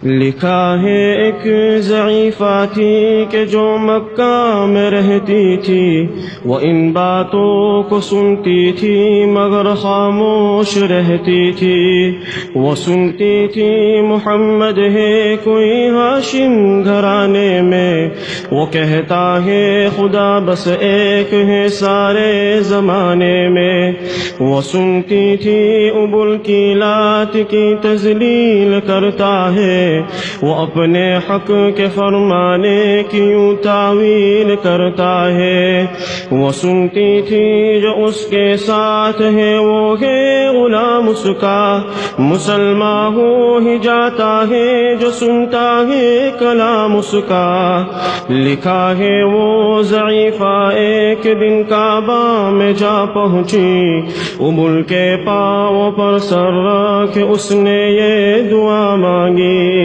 لکھا ہے ایک ضعیفہ تھی کہ جو مکہ میں رہتی تھی، وہ ان باتوں کو سنتی تھی مگر خاموش رہتی تھی۔ وہ سنتی تھی محمد ہے کوئی ہاشم گھرانے میں، وہ کہتا ہے خدا بس ایک ہے سارے زمانے میں۔ وہ سنتی تھی ابل کی لات کی تذلیل کرتا ہے، وہ اپنے حق کے فرمانے کی یوں تعویل کرتا ہے۔ وہ سنتی تھی جو اس کے ساتھ ہے وہ ہے غلام اس کا، مسلمان ہو ہی جاتا ہے جو سنتا ہے کلام اس کا۔ لکھا ہے وہ ضعیفہ ایک دن کعبہ میں جا پہنچی، ابل کے پاؤں پر سر رکھ اس نے یہ دعا مانگی،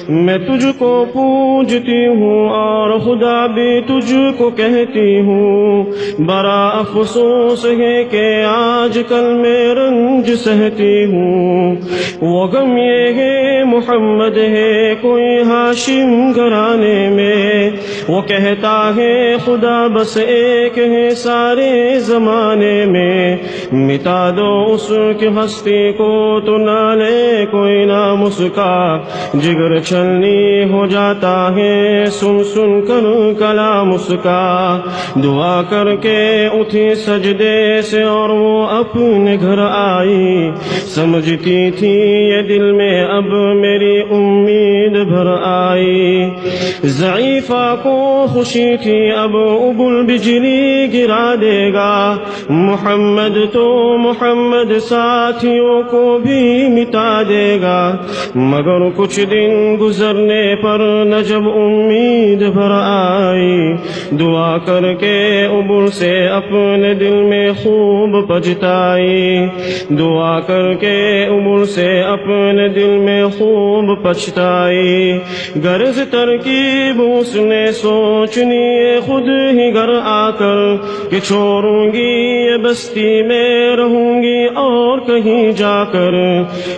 میں تجھ کو پوجتی ہوں اور خدا بھی تجھ کو کہتی ہوں، بڑا افسوس ہے کہ آج کل میں رنج سہتی ہوں۔ وہ غم یہ ہے محمد ہے کوئی ہاشم گھرانے میں، وہ کہتا ہے خدا بس ایک ہے سارے زمانے میں، مٹا دو اس کی ہستی کو تو نہ لے کوئی نام اس کا، جگر چھلنی ہو جاتا ہے سن سن کر کلام اس کا۔ دعا کر کے اٹھی سجدے سے اور وہ اپنے گھر آئی، سمجھتی تھی یہ دل میں اب میری امید بھر آئی۔ ضعیفہ کو خوشی تھی اب ابل بجلی گرا دے گا، محمد تو محمد ساتھیوں کو بھی مٹا دے گا، مگر کچھ دن گزرنے پر نہ جب امید بھر آئی، دعا کر کے ابل سے اپنے دل میں خوب پچھتائی، دعا کر کے ابل سے اپنے دل میں خوب پچھتائی۔ غرض ترکیب اس نے سوچنی خود ہی گھر آ کر کہ چھوڑوں گی یہ بستی میں رہوں گی اور کہیں جا کر۔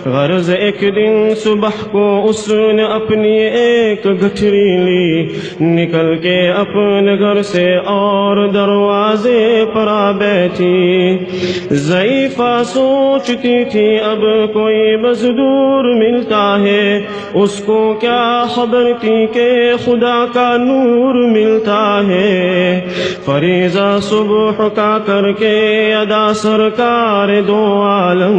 غرض ایک دن صبح کو اس نے اپنی ایک گٹھری لی، نکل کے اپنے گھر سے اور دروازے پر آ بیٹھی۔ ضعیفہ سوچتی تھی اب کوئی مزدور ملتا ہے، اس کو کیا خبر تھی کہ خدا کا نور ملتا ہے۔ فریضہ صبح کا کر کے ادا سرکار دو عالم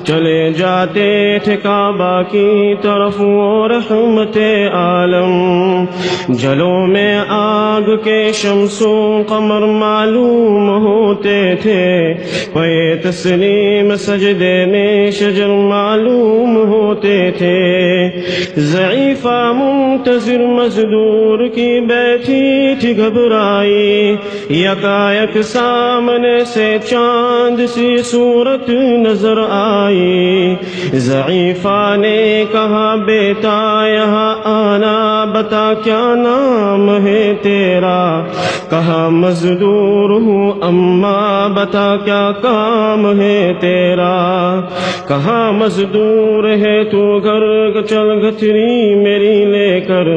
چلے جاتے تھے کعبہ کی طرف وہ رحمت عالم۔ جلوں میں آگ کے شمس و قمر معلوم ہوتے تھے، پے تسلیم سجدے میں شجر معلوم ہوتے تھے۔ ضعیفہ منتظر مزدور کی بیٹھی تھی گھبرائی، یکایک سامنے سے چاند سی صورت نظر آئی۔ ضعیفہ نے کہا بیٹا یہاں آنا، بتا کیا نام ہے تیرا؟ کہا مزدور ہوں اماں، بتا کیا کام ہے تیرا؟ کہا مزدور ہے تو گھر چل گٹھری میری لے کر،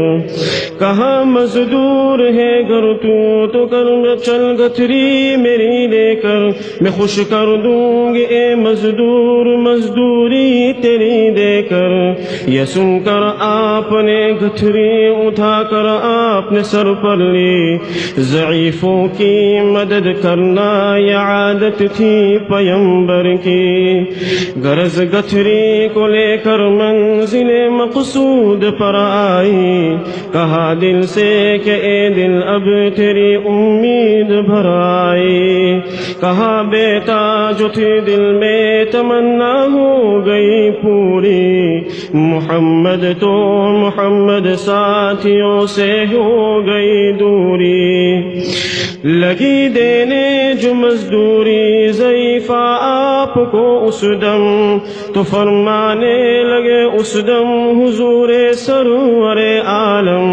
کہا مزدور ہے گھر تو گھر میں چل گٹھری میری لے کر، میں خوش کر دوں گی اے مزدور مزدوری تیری دے کر۔ یہ سن کر آپ نے گٹھری اٹھا کر آپ نے سر پر لی، ضعیفوں کی مدد کرنا یہ عادت تھی پیمبر کی۔ غرض گٹھری کو لے کر منزل مقصود پر آئی، کہا دل سے کہ اے دل اب تیری امید بھر آئی، کہا بیٹا جو تھی دل میں تمنا ہو گئی پوری، محمد تو محمد سا ساتھیوں سے ہو گئی دوری، لگی دینے جو مزدوری ضعیفہ آپ کو اس دم، تو فرمانے لگے اس دم حضور سرور عالم،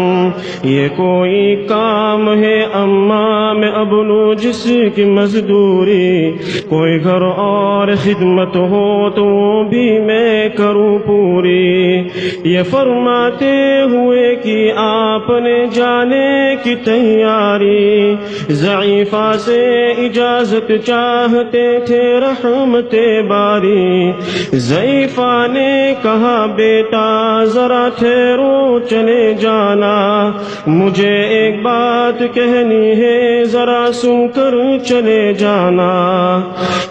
یہ کوئی کام ہے اما میں ابلو جس کی مزدوری، کوئی گھر اور خدمت ہو تو بھی میں کروں پوری، یہ فرماتے ہوئے کہ آپ نے جانے کی تیاری، ضعیفہ سے اجازت چاہتے تھے رحمت باری، ضعیفہ نے کہا بیٹا ذرا ٹھہرو چلے جانا، مجھے ایک بات کہنی ہے ذرا سن کر چلے جانا،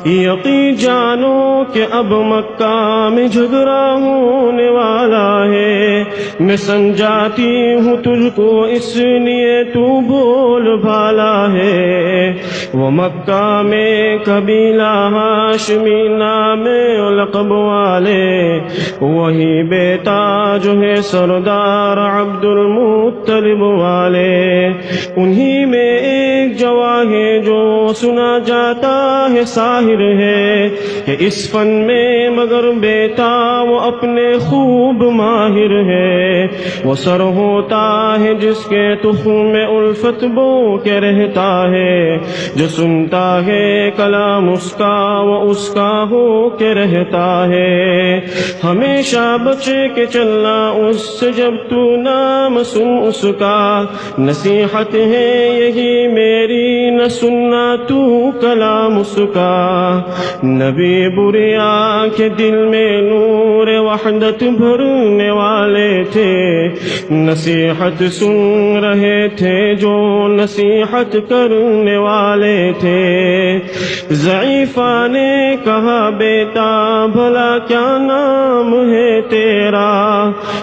یقین جانو کہ اب مکہ میں جھگڑا ہونے والا ہے، میں سمجھاتی ہوں تجھ کو اس لیے تو بول بھالا ہے، وہ مکہ میں قبیلہ ہاشمی نام لقب والے، وہی بیٹا جو ہے سردار عبد المطلب والے، انہی میں ایک جواں ہے جو سنا جاتا ہے ساحر ہے، کہ اس فن میں مگر بیٹا وہ اپنے خوب ماہر ہے، وہ سر ہوتا ہے جس کے تخم میں الفت بو کے رہتا ہے، جو سنتا ہے کلام اس کا وہ اس کا ہو کے رہتا ہے، ہمیشہ بچے کے چلنا اس سے جب تو نام سن اس کا، نصیحت ہے یہی میری نہ سننا تو کلام اس کا، نبی بریا کے دل میں نور وحدت بھرنے والے تھے، نصیحت سن رہے تھے جو نصیحت کرنے والے تھے، ضعیفہ نے کہا بیٹا بھلا کیا نام ہے تیرا،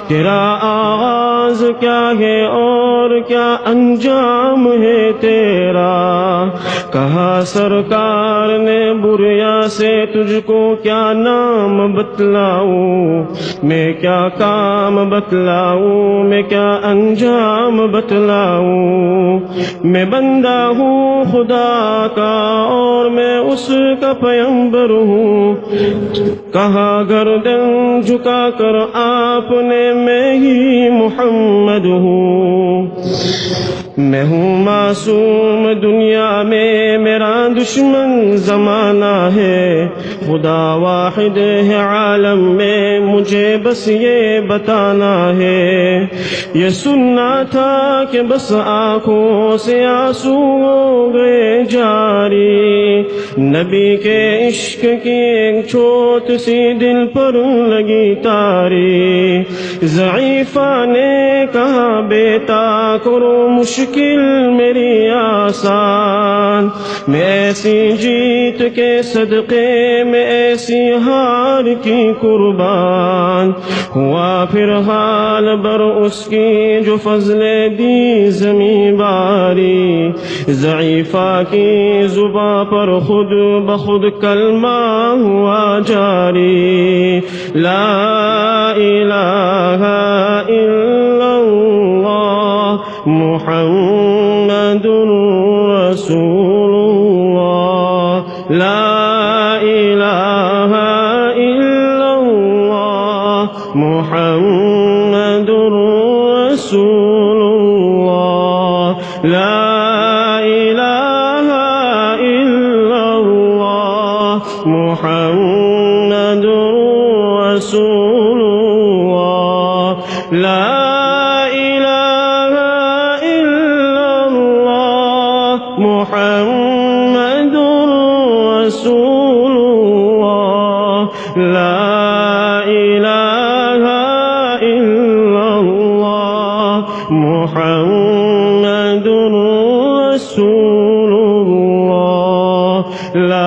تیرا آغاز کیا ہے اور کیا انجام ہے تیرا، کہا سرکار نے بریا سے تجھ کو کیا نام بتلاؤں، میں کیا کام بتلاؤں، میں کیا انجام بتلاؤں، میں بندہ ہوں خدا کا اور میں اس کا پیغمبر ہوں، کہا گردن جھکا کر آپ نے میں ہی محمد ہوں، میں ہوں معصوم دنیا میں میرا دشمن زمانہ ہے، خدا واحد ہے عالم میں مجھے بس یہ بتانا ہے، یہ سننا تھا کہ بس آنکھوں سے آنسو ہو گئے جاری، نبی کے عشق کی ایک چھوٹ سی دل پر لگی تاری، ضعیفہ نے کہا بیٹا کرو مشکل میری آسان، میں ایسی جیت کے صدقے میں ایسی ہار کی قربان، ہوا پھر حال بر اس کی جو فضل دی زمیں باری، ضعیفہ کی زباں پر خود بخود کلمہ ہوا جاری، لا الہ الا اللہ محمد رسول اللہ، لا الہ الا اللہ محمد رسول اللہ، لا الہ الا اللہ محمد رسول اللہ، لا الہ الا اللہ محمد رسول اللہ، لا الہ الا اللہ محمد رسول اللہ، لا